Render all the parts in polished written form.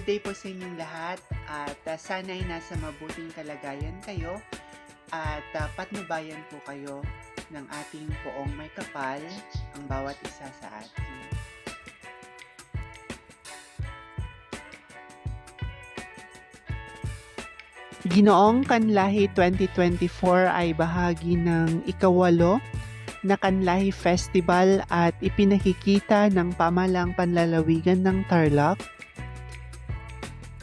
good day po sa inyong lahat at sana'y nasa mabuting kalagayan kayo at patnubayan po kayo ng ating poong may kapal ang bawat isa sa atin. Ginoong Kanlahi 2024 ay bahagi ng ika-8 na Kanlahi Festival at ipinakikita ng Pamahalang Panlalawigan ng Tarlac.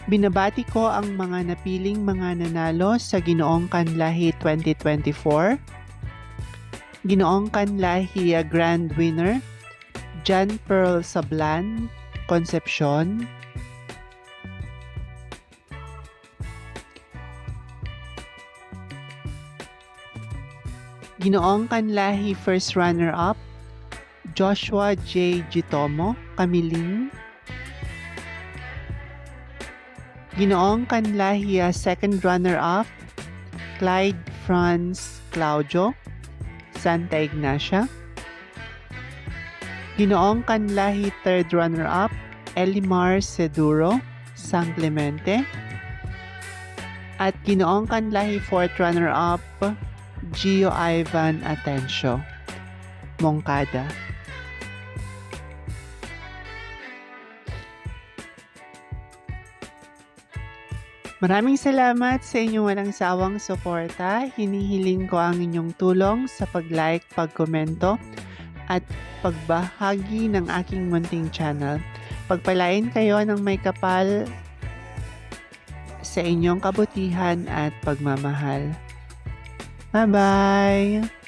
Binabati ko ang mga napiling mga nanalo sa Ginoong Kanlahi 2024. Ginoong Kanlahi Grand Winner, John Pearl Sablan, Concepcion. Ginoong Kanlahi First Runner-Up, Joshua J. Gitomo, Kamiling. Ginoong Kanlahi Second Runner-Up, Clyde Franz Claudio, Santa Ignacia. Ginoong Kanlahi Third Runner-Up, Elimar Seduro, San Clemente. At Ginoong Kanlahi Fourth Runner-Up, Gio Ivan Atencio, Moncada. Maraming salamat sa inyong walang sawang suporta. Hinihiling ko ang inyong tulong sa pag-like, pag-komento, at pagbahagi ng aking munting channel. Pagpalain kayo ng may kapal sa inyong kabutihan at pagmamahal. Bye-bye!